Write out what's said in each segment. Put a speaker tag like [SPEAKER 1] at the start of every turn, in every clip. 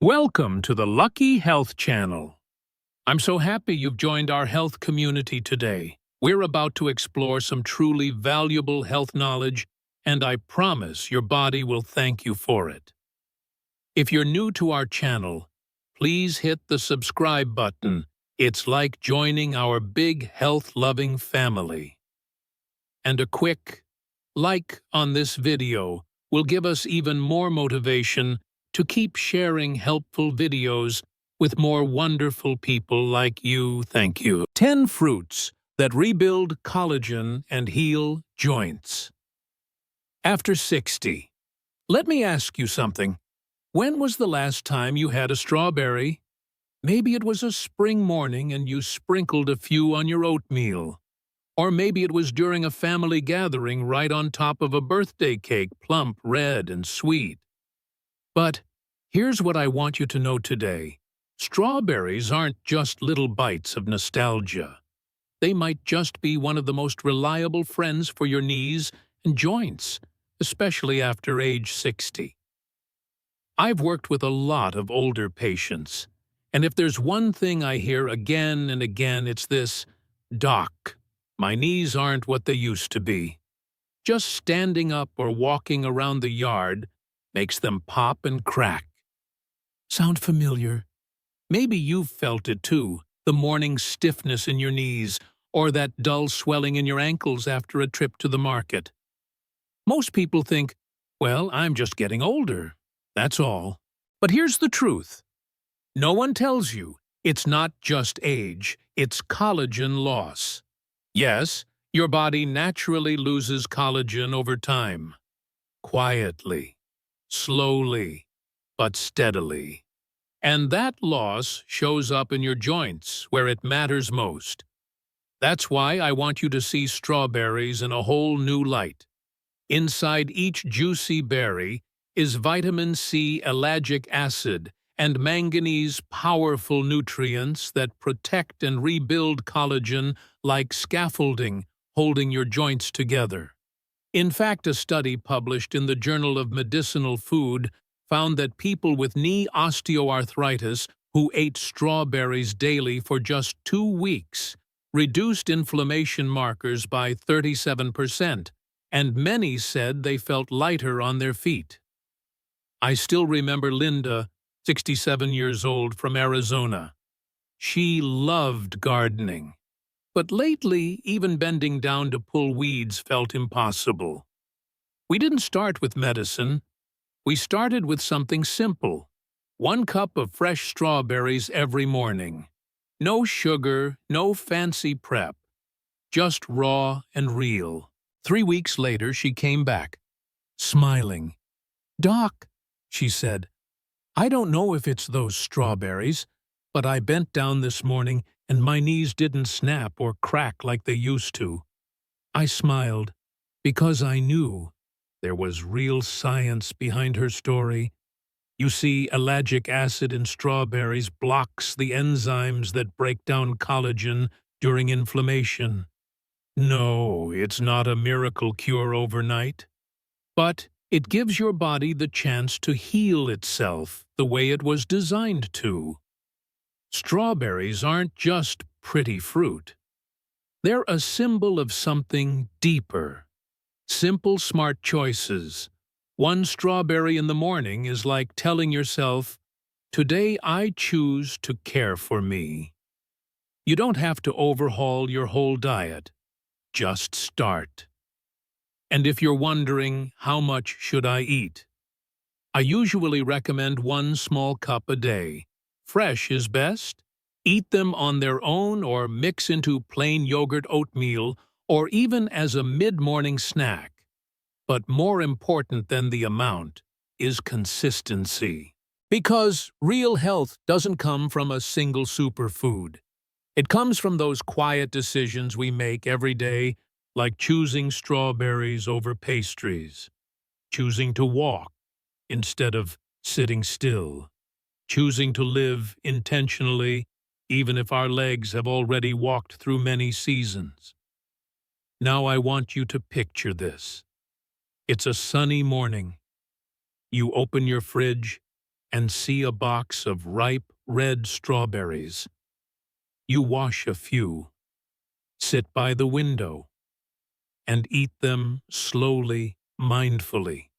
[SPEAKER 1] Welcome to the Lucky Health Channel. I'm so happy you've joined our health community today. We're about to explore some truly valuable health knowledge, and I promise your body will thank you for it. If you're new to our channel, please hit the subscribe button. It's like joining our big health-loving family. And a quick like on this video will give us even more motivation to keep sharing helpful videos with more wonderful people like you. Thank you. 10 fruits that rebuild collagen and heal joints. After 60. Let me ask you something. When was the last time you had a strawberry? Maybe it was a spring morning and you sprinkled a few on your oatmeal. Or maybe it was during a family gathering right on top of a birthday cake, plump, red, and sweet. But here's what I want you to know today. Strawberries aren't just little bites of nostalgia. They might just be one of the most reliable friends for your knees and joints, especially after age 60. I've worked with a lot of older patients, and if there's one thing I hear again and again, it's this: "Doc, my knees aren't what they used to be. Just standing up or walking around the yard makes them pop and crack." Sound familiar? Maybe you've felt it too, the morning stiffness in your knees or that dull swelling in your ankles after a trip to the market. Most people think, well, I'm just getting older. That's all. But here's the truth. No one tells you it's not just age, it's collagen loss. Yes, your body naturally loses collagen over time. Quietly, slowly, but steadily. And that loss shows up in your joints, where it matters most. That's why I want you to see strawberries in a whole new light. Inside each juicy berry is vitamin C, ellagic acid, and manganese, powerful nutrients that protect and rebuild collagen like scaffolding, holding your joints together. In fact, a study published in the Journal of Medicinal Food found that people with knee osteoarthritis who ate strawberries daily for just 2 weeks reduced inflammation markers by 37%, and many said they felt lighter on their feet. I still remember Linda, 67 years old, from Arizona. She loved gardening. But lately, even bending down to pull weeds felt impossible. We didn't start with medicine. We started with something simple. 1 cup of fresh strawberries every morning. No sugar, no fancy prep. Just raw and real. 3 weeks later, she came back, smiling. "Doc," she said, "I don't know if it's those strawberries, but I bent down this morning and my knees didn't snap or crack like they used to." I smiled because I knew there was real science behind her story. You see, ellagic acid in strawberries blocks the enzymes that break down collagen during inflammation. No, it's not a miracle cure overnight, but it gives your body the chance to heal itself the way it was designed to. Strawberries aren't just pretty fruit. They're a symbol of something deeper. Simple, smart choices. 1 strawberry in the morning is like telling yourself, "Today I choose to care for me." You don't have to overhaul your whole diet. Just start. And if you're wondering, how much should I eat? I usually recommend 1 small cup a day. Fresh is best. Eat them on their own or mix into plain yogurt, oatmeal, or even as a mid-morning snack. But more important than the amount is consistency. Because real health doesn't come from a single superfood. It comes from those quiet decisions we make every day, like choosing strawberries over pastries, choosing to walk instead of sitting still, choosing to live intentionally even if our legs have already walked through many seasons. Now I want you to picture this. It's a sunny morning. You open your fridge, and see a box of ripe red strawberries. You wash a few, sit by the window, and eat them slowly, mindfully.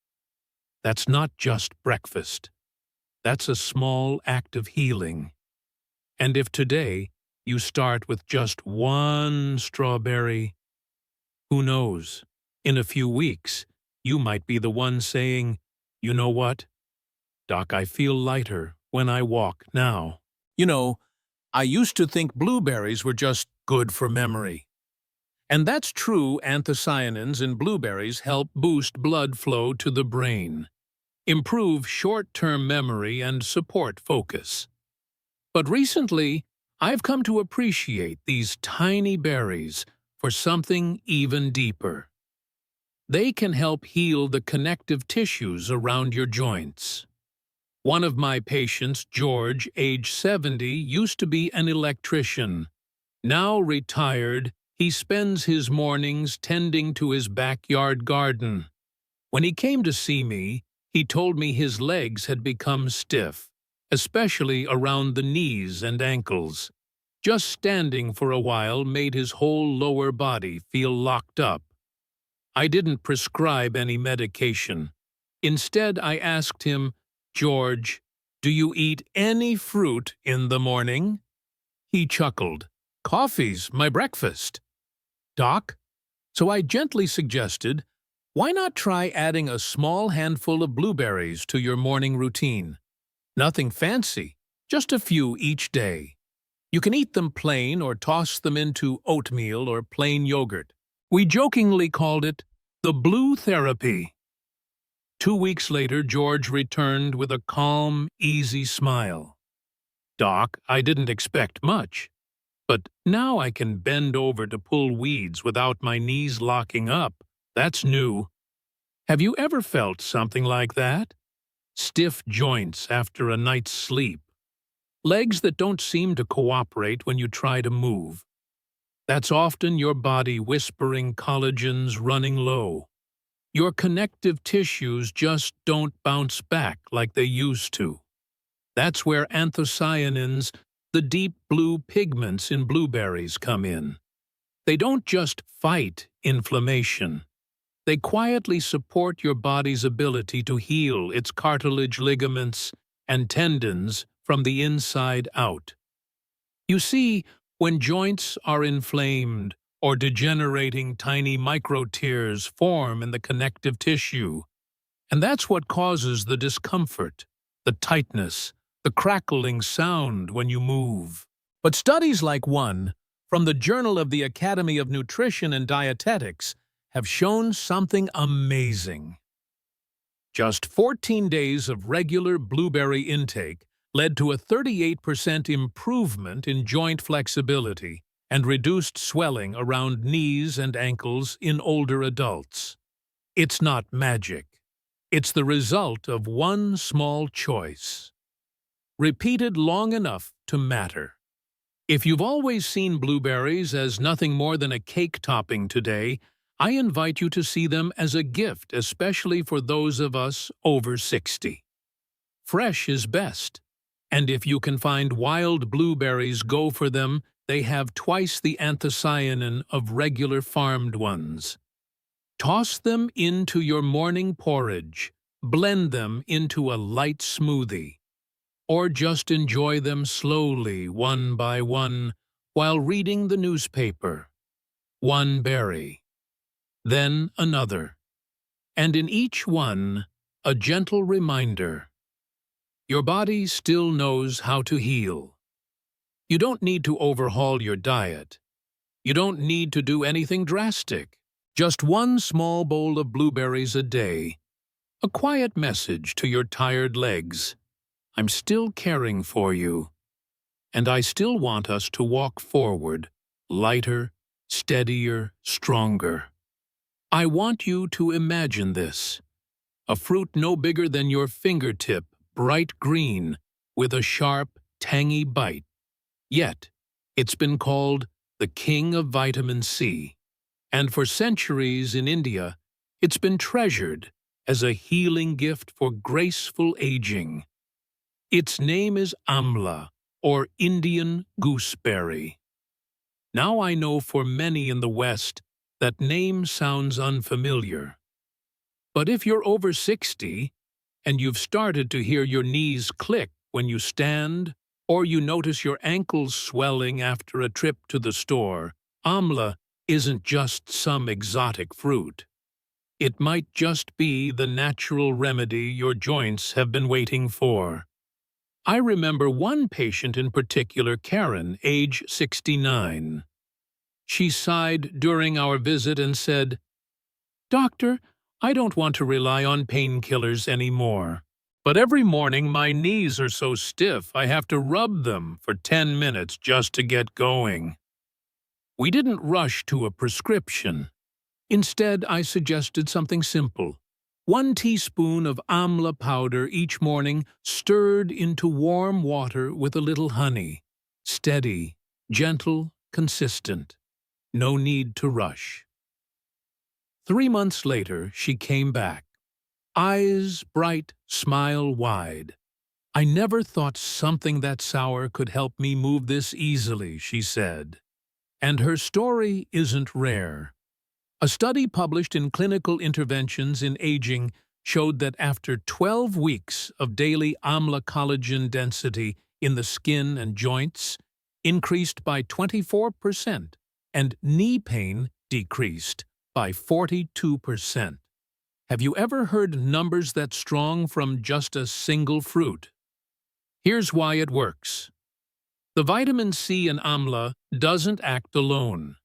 [SPEAKER 1] That's not just breakfast. That's a small act of healing. And if today you start with just one strawberry, who knows? In a few weeks, you might be the one saying, "You know what, Doc, I feel lighter when I walk now." You know, I used to think blueberries were just good for memory. And that's true. Anthocyanins in blueberries help boost blood flow to the brain, improve short-term memory, and support focus. But recently, I've come to appreciate these tiny berries for something even deeper. They can help heal the connective tissues around your joints. One of my patients, George, age 70, used to be an electrician. Now retired, he spends his mornings tending to his backyard garden. When he came to see me, he told me his legs had become stiff, especially around the knees and ankles. Just standing for a while made his whole lower body feel locked up. I didn't prescribe any medication. Instead, I asked him, "George, do you eat any fruit in the morning?" He chuckled. "Coffee's my breakfast." "Doc?" So I gently suggested, why not try adding a small handful of blueberries to your morning routine? Nothing fancy, just a few each day. You can eat them plain or toss them into oatmeal or plain yogurt. We jokingly called it the blue therapy. 2 weeks later, George returned with a calm, easy smile. "Doc, I didn't expect much, but now I can bend over to pull weeds without my knees locking up. That's new." Have you ever felt something like that? Stiff joints after a night's sleep. Legs that don't seem to cooperate when you try to move. That's often your body whispering collagen's running low. Your connective tissues just don't bounce back like they used to. That's where anthocyanins, the deep blue pigments in blueberries, come in. They don't just fight inflammation. They quietly support your body's ability to heal its cartilage, ligaments, and tendons from the inside out. You see, when joints are inflamed or degenerating, tiny micro-tears form in the connective tissue, and that's what causes the discomfort, the tightness, the crackling sound when you move. But studies like one from the Journal of the Academy of Nutrition and Dietetics have shown something amazing. Just 14 days of regular blueberry intake led to a 38% improvement in joint flexibility and reduced swelling around knees and ankles in older adults. It's not magic. It's the result of one small choice, repeated long enough to matter. If you've always seen blueberries as nothing more than a cake topping today, I invite you to see them as a gift, especially for those of us over 60. Fresh is best, and if you can find wild blueberries, go for them. They have twice the anthocyanin of regular farmed ones. Toss them into your morning porridge, blend them into a light smoothie, or just enjoy them slowly, one by one, while reading the newspaper. One berry, then another, and in each one, a gentle reminder. Your body still knows how to heal. You don't need to overhaul your diet. You don't need to do anything drastic. Just one small bowl of blueberries a day. A quiet message to your tired legs. I'm still caring for you. And I still want us to walk forward, lighter, steadier, stronger. I want you to imagine this. A fruit no bigger than your fingertip, bright green, with a sharp, tangy bite. Yet, it's been called the king of vitamin C. And for centuries in India, it's been treasured as a healing gift for graceful aging. Its name is amla, or Indian gooseberry. Now I know for many in the West that name sounds unfamiliar. But if you're over 60 and you've started to hear your knees click when you stand, or you notice your ankles swelling after a trip to the store, amla isn't just some exotic fruit. It might just be the natural remedy your joints have been waiting for. I remember one patient in particular, Karen, age 69. She sighed during our visit and said, "Doctor, I don't want to rely on painkillers anymore. But every morning my knees are so stiff I have to rub them for 10 minutes just to get going." We didn't rush to a prescription. Instead, I suggested something simple. 1 teaspoon of amla powder each morning, stirred into warm water with a little honey. Steady, gentle, consistent. No need to rush. 3 months later, she came back. Eyes bright, smile wide. "I never thought something that sour could help me move this easily," she said. And her story isn't rare. A study published in Clinical Interventions in Aging showed that after 12 weeks of daily amla collagen density in the skin and joints increased by 24%, and knee pain decreased by 42%. Have you ever heard numbers that strong from just a single fruit? Here's why it works. The vitamin C in amla doesn't act alone.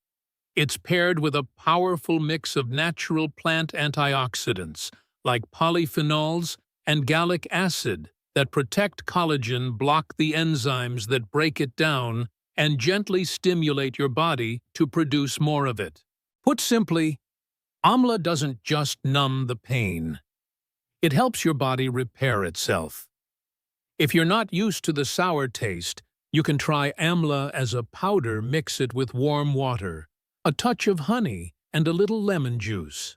[SPEAKER 1] It's paired with a powerful mix of natural plant antioxidants like polyphenols and gallic acid that protect collagen, block the enzymes that break it down, and gently stimulate your body to produce more of it. Put simply, amla doesn't just numb the pain. It helps your body repair itself. If you're not used to the sour taste, you can try amla as a powder. Mix it with warm water, a touch of honey, and a little lemon juice.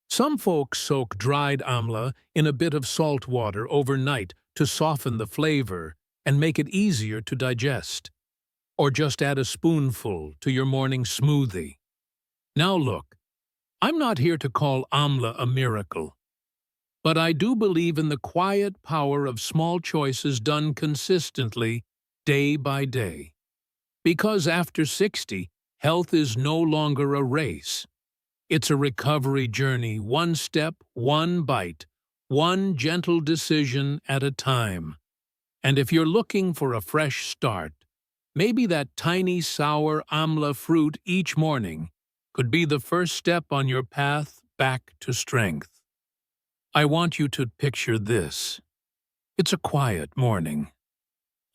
[SPEAKER 1] Some folks soak dried amla in a bit of salt water overnight to soften the flavor and make it easier to digest. Or just add a spoonful to your morning smoothie. Now look, I'm not here to call amla a miracle, but I do believe in the quiet power of small choices done consistently, day by day. Because after 60, health is no longer a race. It's a recovery journey, one step, one bite, one gentle decision at a time. And if you're looking for a fresh start, maybe that tiny sour amla fruit each morning could be the first step on your path back to strength. I want you to picture this. It's a quiet morning.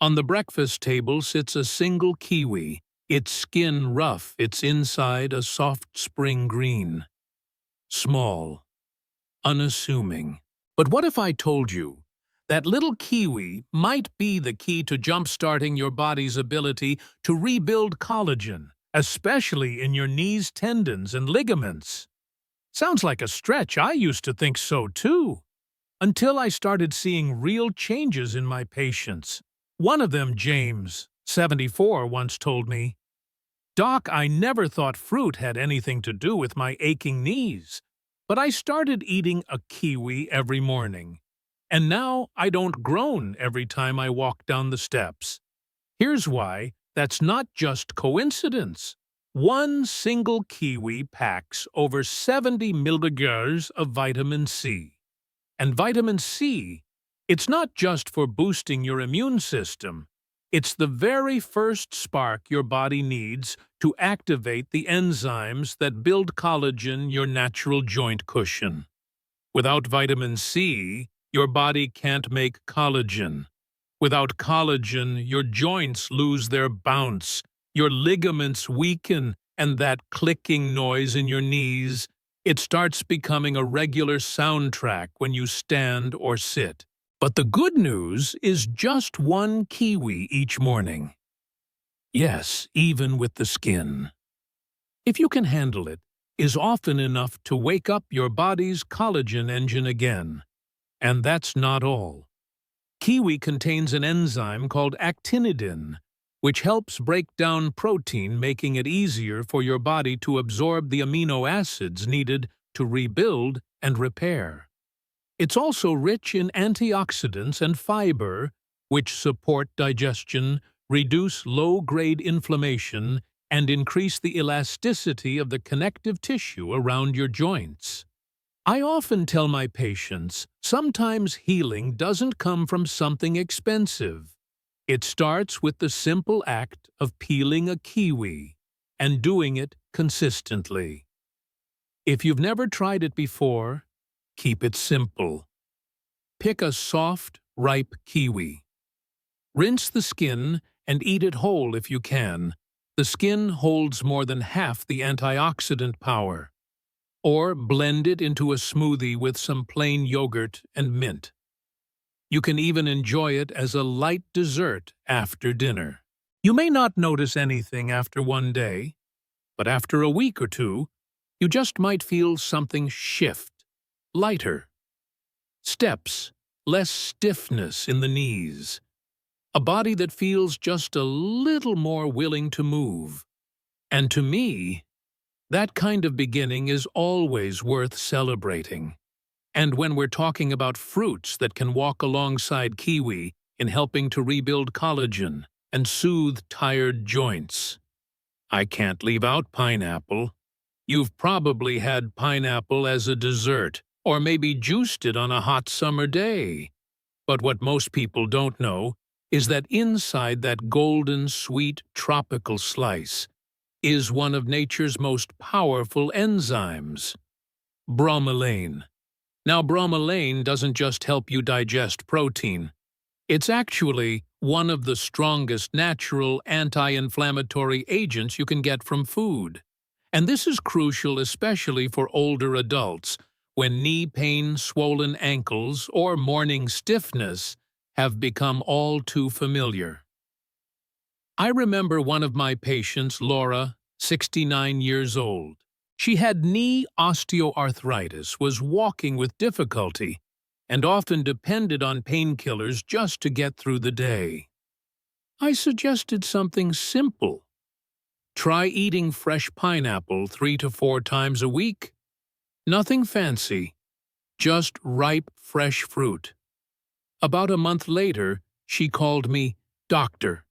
[SPEAKER 1] On the breakfast table sits a single kiwi, its skin rough, its inside a soft spring green. Small, unassuming. But what if I told you that little kiwi might be the key to jump-starting your body's ability to rebuild collagen, especially in your knees, tendons, and ligaments? Sounds like a stretch. I used to think so too, until I started seeing real changes in my patients. One of them, James, 74, once told me, "Doc, I never thought fruit had anything to do with my aching knees, but I started eating a kiwi every morning, and now I don't groan every time I walk down the steps." Here's why that's not just coincidence. One single kiwi packs over 70 milligrams of vitamin C. And vitamin C, it's not just for boosting your immune system. It's the very first spark your body needs to activate the enzymes that build collagen, your natural joint cushion. Without vitamin C, your body can't make collagen. Without collagen, your joints lose their bounce, your ligaments weaken, and that clicking noise in your knees, it starts becoming a regular soundtrack when you stand or sit. But the good news is just one kiwi each morning. Yes, even with the skin, if you can handle it, is often enough to wake up your body's collagen engine again. And that's not all. Kiwi contains an enzyme called actinidin, which helps break down protein, making it easier for your body to absorb the amino acids needed to rebuild and repair. It's also rich in antioxidants and fiber, which support digestion, reduce low-grade inflammation, and increase the elasticity of the connective tissue around your joints. I often tell my patients, sometimes healing doesn't come from something expensive. It starts with the simple act of peeling a kiwi and doing it consistently. If you've never tried it before, keep it simple. Pick a soft, ripe kiwi. Rinse the skin and eat it whole if you can. The skin holds more than half the antioxidant power. Or blend it into a smoothie with some plain yogurt and mint. You can even enjoy it as a light dessert after dinner. You may not notice anything after one day, but after a week or two, you just might feel something shift, lighter. Steps, less stiffness in the knees. A body that feels just a little more willing to move. And to me, that kind of beginning is always worth celebrating. And when we're talking about fruits that can walk alongside kiwi in helping to rebuild collagen and soothe tired joints, I can't leave out pineapple. You've probably had pineapple as a dessert, or maybe juiced it on a hot summer day. But what most people don't know is that inside that golden, sweet, tropical slice is one of nature's most powerful enzymes, bromelain. Now, bromelain doesn't just help you digest protein. It's actually one of the strongest natural anti-inflammatory agents you can get from food. And this is crucial especially for older adults, when knee pain, swollen ankles, or morning stiffness have become all too familiar. I remember one of my patients, Laura, 69 years old. She had knee osteoarthritis, was walking with difficulty, and often depended on painkillers just to get through the day. I suggested something simple. Try eating fresh pineapple 3 to 4 times a week. Nothing fancy, just ripe, fresh fruit. About a month later, she called me, "Doctor,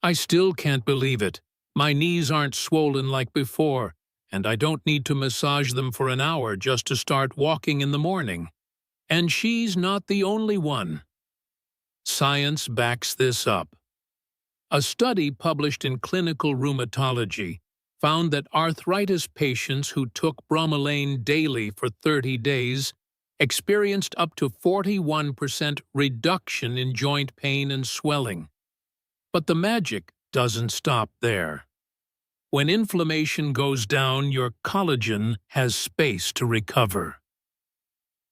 [SPEAKER 1] I still can't believe it. My knees aren't swollen like before, and I don't need to massage them for an hour just to start walking in the morning." And she's not the only one. Science backs this up. A study published in Clinical Rheumatology found that arthritis patients who took bromelain daily for 30 days experienced up to 41% reduction in joint pain and swelling. But the magic doesn't stop there. When inflammation goes down, your collagen has space to recover.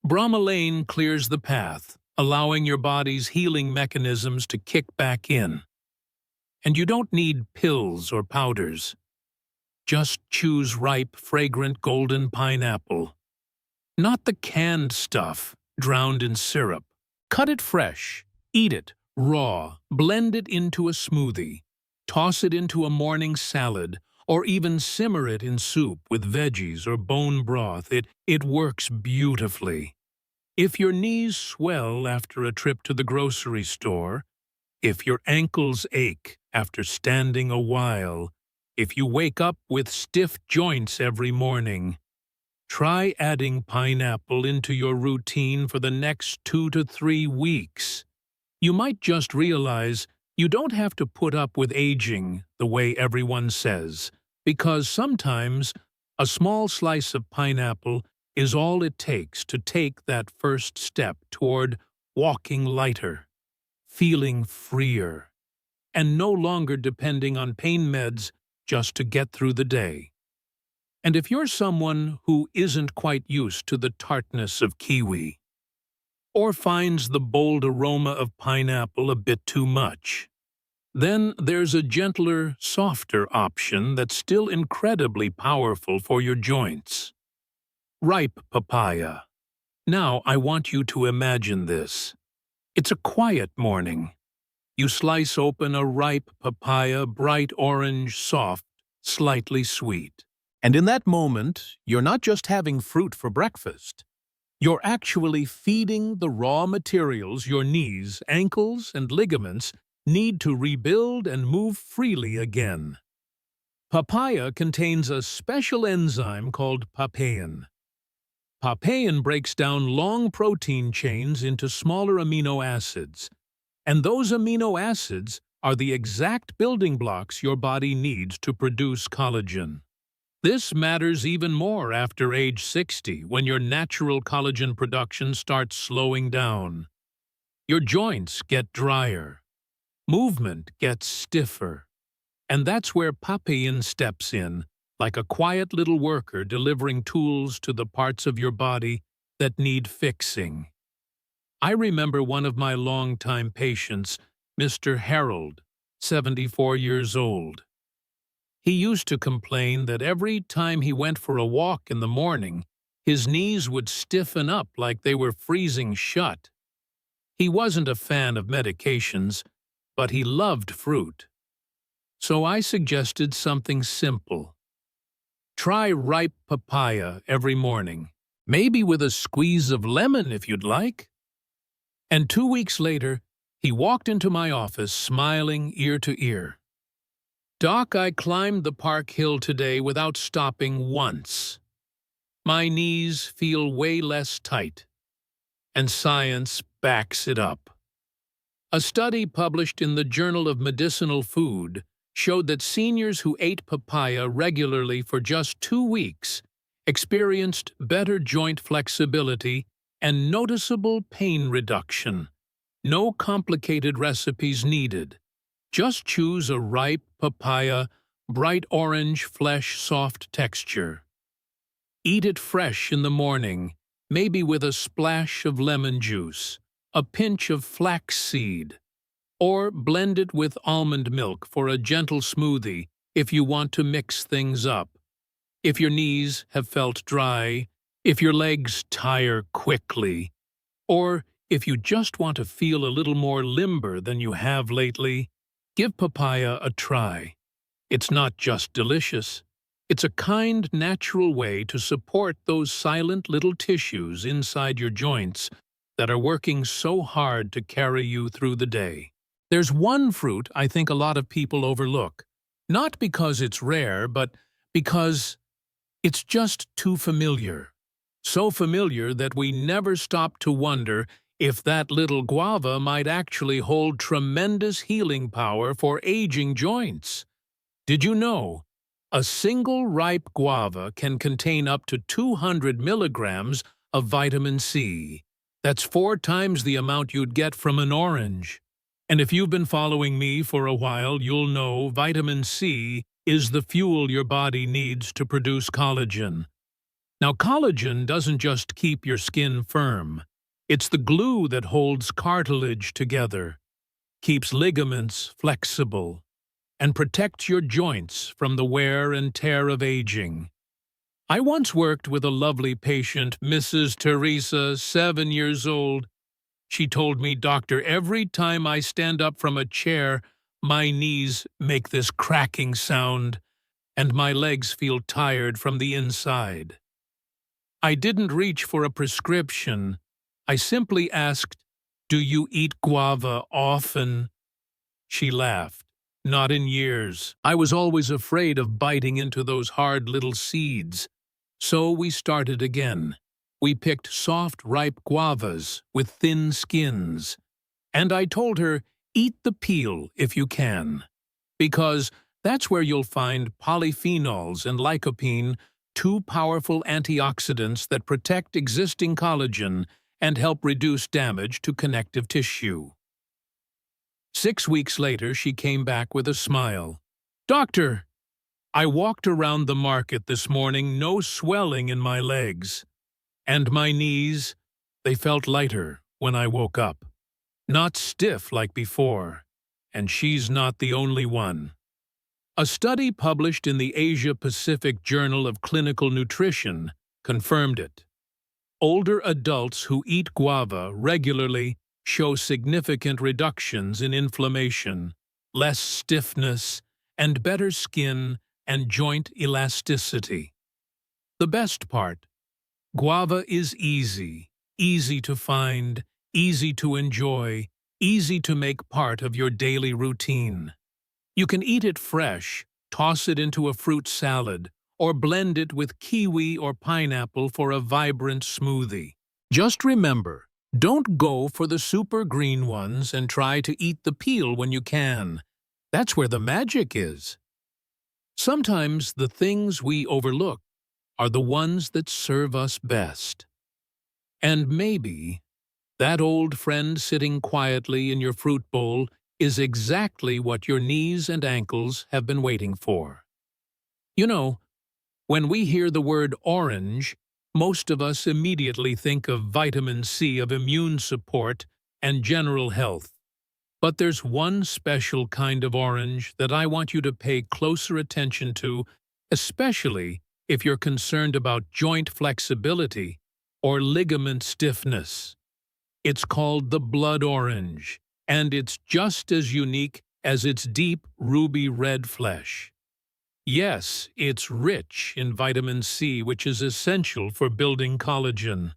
[SPEAKER 1] Bromelain clears the path, allowing your body's healing mechanisms to kick back in. And you don't need pills or powders. Just choose ripe, fragrant golden pineapple. Not the canned stuff, drowned in syrup. Cut it fresh, eat it raw, blend it into a smoothie, toss it into a morning salad, or even simmer it in soup with veggies or bone broth. It works beautifully. If your knees swell after a trip to the grocery store, if your ankles ache after standing a while, if you wake up with stiff joints every morning, try adding pineapple into your routine for the next 2 to 3 weeks. You might just realize you don't have to put up with aging the way everyone says, because sometimes a small slice of pineapple is all it takes to take that first step toward walking lighter, feeling freer, and no longer depending on pain meds just to get through the day. And if you're someone who isn't quite used to the tartness of kiwi, or finds the bold aroma of pineapple a bit too much, then there's a gentler, softer option that's still incredibly powerful for your joints. Ripe papaya. Now I want you to imagine this. It's a quiet morning. You slice open a ripe papaya, bright orange, soft, slightly sweet. And in that moment, you're not just having fruit for breakfast. You're actually feeding the raw materials your knees, ankles, and ligaments need to rebuild and move freely again. Papaya contains a special enzyme called papain. Papain breaks down long protein chains into smaller amino acids, and those amino acids are the exact building blocks your body needs to produce collagen. This matters even more after age 60, when your natural collagen production starts slowing down. Your joints get drier, movement gets stiffer, and that's where papain steps in, like a quiet little worker delivering tools to the parts of your body that need fixing. I remember one of my longtime patients, Mr. Harold, 74 years old. He used to complain that every time he went for a walk in the morning, his knees would stiffen up like they were freezing shut. He wasn't a fan of medications, but he loved fruit. So I suggested something simple. Try ripe papaya every morning, maybe with a squeeze of lemon if you'd like. And 2 weeks later, he walked into my office smiling ear to ear. "Doc, I climbed the park hill today without stopping once. My knees feel way less tight, and science backs it up." A study published in the Journal of Medicinal Food showed that seniors who ate papaya regularly for just 2 weeks experienced better joint flexibility and noticeable pain reduction. No complicated recipes needed. Just choose a ripe papaya, bright orange, flesh, soft texture. Eat it fresh in the morning, maybe with a splash of lemon juice, a pinch of flaxseed, or blend it with almond milk for a gentle smoothie if you want to mix things up. If your knees have felt dry, if your legs tire quickly, or if you just want to feel a little more limber than you have lately, give papaya a try. It's not just delicious. It's a kind, natural way to support those silent little tissues inside your joints that are working so hard to carry you through the day. There's one fruit I think a lot of people overlook, not because it's rare, but because it's just too familiar. So familiar that we never stop to wonder if that little guava might actually hold tremendous healing power for aging joints. Did you know? A single ripe guava can contain up to 200 milligrams of vitamin C. That's 4 times the amount you'd get from an orange. And if you've been following me for a while, you'll know vitamin C is the fuel your body needs to produce collagen. Now, collagen doesn't just keep your skin firm. It's the glue that holds cartilage together, keeps ligaments flexible, and protects your joints from the wear and tear of aging. I once worked with a lovely patient, Mrs. Teresa, 7 years old. She told me, "Doctor, every time I stand up from a chair, my knees make this cracking sound, and my legs feel tired from the inside." I didn't reach for a prescription. I simply asked, "Do you eat guava often?" She laughed. "Not in years. I was always afraid of biting into those hard little seeds." So we started again. We picked soft, ripe guavas with thin skins. And I told her, eat the peel if you can, because that's where you'll find polyphenols and lycopene, 2 powerful antioxidants that protect existing collagen and help reduce damage to connective tissue. 6 weeks later, she came back with a smile. "Doctor, I walked around the market this morning, no swelling in my legs. And my knees, they felt lighter when I woke up. Not stiff like before. And she's not the only one." A study published in the Asia-Pacific Journal of Clinical Nutrition confirmed it. Older adults who eat guava regularly show significant reductions in inflammation, less stiffness, and better skin and joint elasticity. The best part: guava is easy, easy to find, easy to enjoy, easy to make part of your daily routine. You can eat it fresh, toss it into a fruit salad, or blend it with kiwi or pineapple for a vibrant smoothie. Just remember, don't go for the super green ones and try to eat the peel when you can. That's where the magic is. Sometimes the things we overlook are the ones that serve us best. And maybe that old friend sitting quietly in your fruit bowl is exactly what your knees and ankles have been waiting for. You know, when we hear the word orange, most of us immediately think of vitamin C, of immune support, and general health. But there's one special kind of orange that I want you to pay closer attention to, especially if you're concerned about joint flexibility or ligament stiffness. It's called the blood orange, and it's just as unique as its deep ruby red flesh. Yes, it's rich in vitamin C, which is essential for building collagen.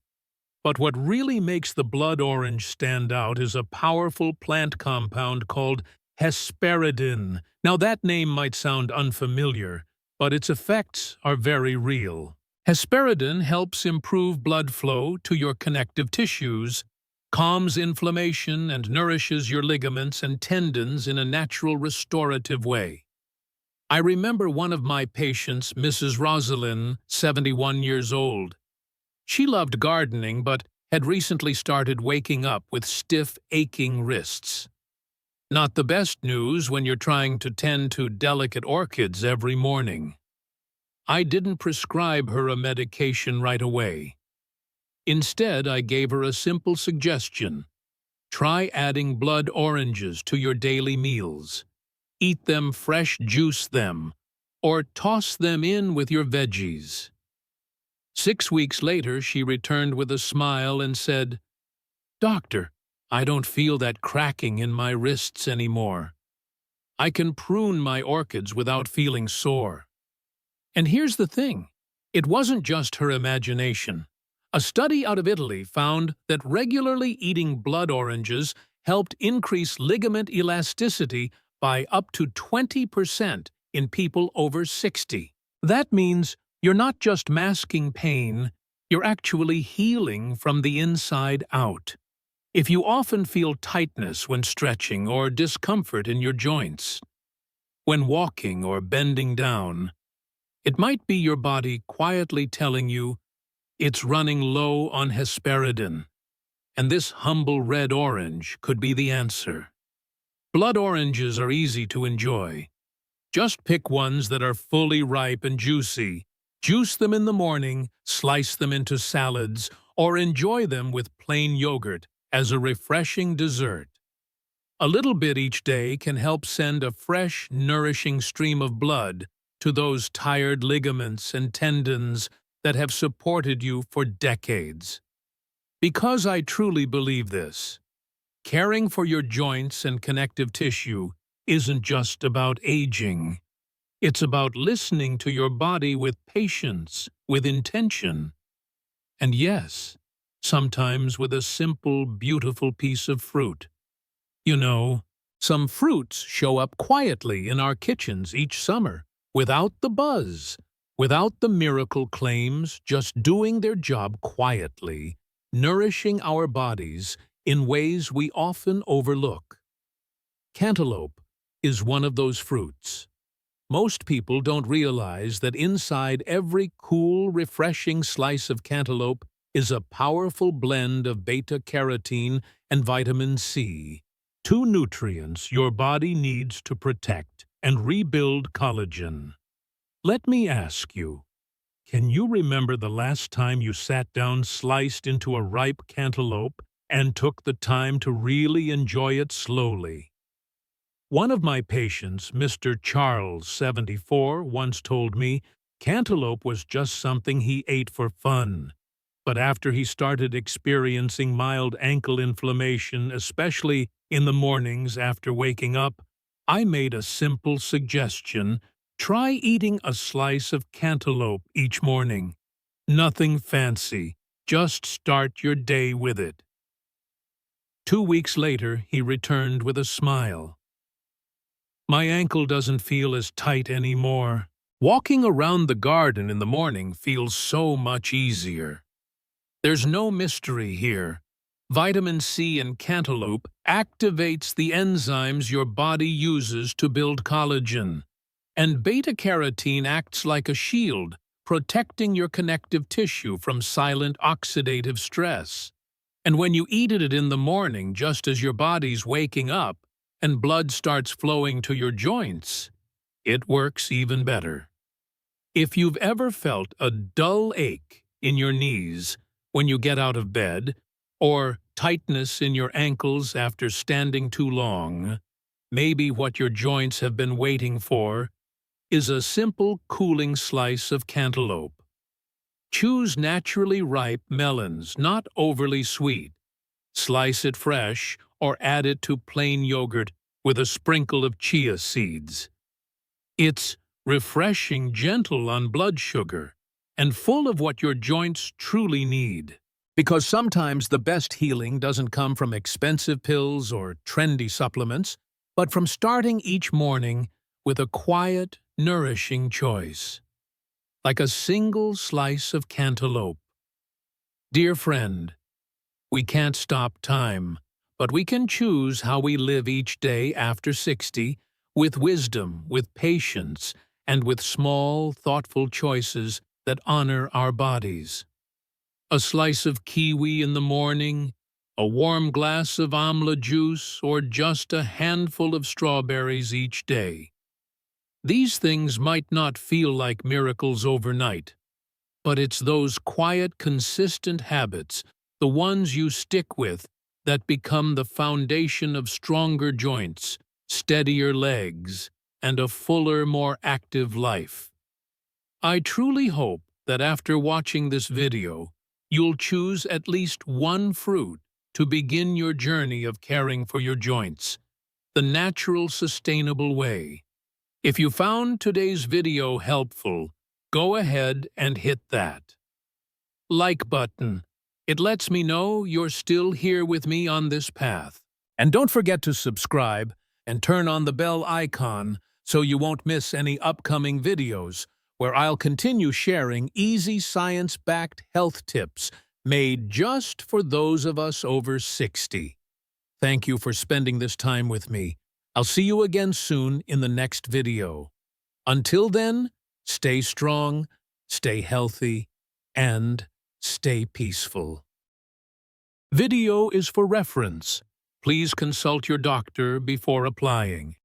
[SPEAKER 1] But what really makes the blood orange stand out is a powerful plant compound called hesperidin. Now that name might sound unfamiliar, but its effects are very real. Hesperidin helps improve blood flow to your connective tissues, calms inflammation, and nourishes your ligaments and tendons in a natural restorative way. I remember one of my patients, Mrs. Rosalind, 71 years old. She loved gardening but had recently started waking up with stiff, aching wrists. Not the best news when you're trying to tend to delicate orchids every morning. I didn't prescribe her a medication right away. Instead, I gave her a simple suggestion. Try adding blood oranges to your daily meals. Eat them fresh, juice them, or toss them in with your veggies. 6 weeks later, she returned with a smile and said, "Doctor, I don't feel that cracking in my wrists anymore. I can prune my orchids without feeling sore." And here's the thing, it wasn't just her imagination. A study out of Italy found that regularly eating blood oranges helped increase ligament elasticity by up to 20% in people over 60. That means you're not just masking pain, you're actually healing from the inside out. If you often feel tightness when stretching or discomfort in your joints, when walking or bending down, it might be your body quietly telling you it's running low on hesperidin, and this humble red orange could be the answer. Blood oranges are easy to enjoy. Just pick ones that are fully ripe and juicy. Juice them in the morning, slice them into salads, or enjoy them with plain yogurt as a refreshing dessert. A little bit each day can help send a fresh, nourishing stream of blood to those tired ligaments and tendons that have supported you for decades. Because I truly believe this, caring for your joints and connective tissue isn't just about aging. It's about listening to your body with patience, with intention. And yes, sometimes with a simple, beautiful piece of fruit. You know, some fruits show up quietly in our kitchens each summer, without the buzz, without the miracle claims, just doing their job quietly, nourishing our bodies in ways we often overlook. Cantaloupe is one of those fruits. Most people don't realize that inside every cool, refreshing slice of cantaloupe is a powerful blend of beta-carotene and vitamin C, two nutrients your body needs to protect and rebuild collagen. Let me ask you, can you remember the last time you sat down sliced into a ripe cantaloupe and took the time to really enjoy it slowly? One of my patients, Mr. Charles, 74, once told me cantaloupe was just something he ate for fun. But after he started experiencing mild ankle inflammation, especially in the mornings after waking up, I made a simple suggestion. Try eating a slice of cantaloupe each morning. Nothing fancy, just start your day with it. 2 weeks later, he returned with a smile. My ankle doesn't feel as tight anymore. Walking around the garden in the morning feels so much easier. There's no mystery here. Vitamin C in cantaloupe activates the enzymes your body uses to build collagen, and beta-carotene acts like a shield, protecting your connective tissue from silent oxidative stress. And when you eat it in the morning, just as your body's waking up and blood starts flowing to your joints, it works even better. If you've ever felt a dull ache in your knees when you get out of bed, or tightness in your ankles after standing too long, maybe what your joints have been waiting for is a simple cooling slice of cantaloupe. Choose naturally ripe melons, not overly sweet. Slice it fresh or add it to plain yogurt with a sprinkle of chia seeds. It's refreshing, gentle on blood sugar, and full of what your joints truly need. Because sometimes the best healing doesn't come from expensive pills or trendy supplements, but from starting each morning with a quiet, nourishing choice, like a single slice of cantaloupe. Dear friend, we can't stop time, but we can choose how we live each day after 60, with wisdom, with patience, and with small, thoughtful choices that honor our bodies. A slice of kiwi in the morning, a warm glass of amla juice, or just a handful of strawberries each day. These things might not feel like miracles overnight, but it's those quiet, consistent habits, the ones you stick with, that become the foundation of stronger joints, steadier legs, and a fuller, more active life. I truly hope that after watching this video, you'll choose at least one fruit to begin your journey of caring for your joints, the natural, sustainable way. If you found today's video helpful, go ahead and hit that like button. It lets me know you're still here with me on this path. And don't forget to subscribe and turn on the bell icon so you won't miss any upcoming videos where I'll continue sharing easy science-backed health tips made just for those of us over 60. Thank you for spending this time with me. I'll see you again soon in the next video. Until then, stay strong, stay healthy, and stay peaceful. Video is for reference. Please consult your doctor before applying.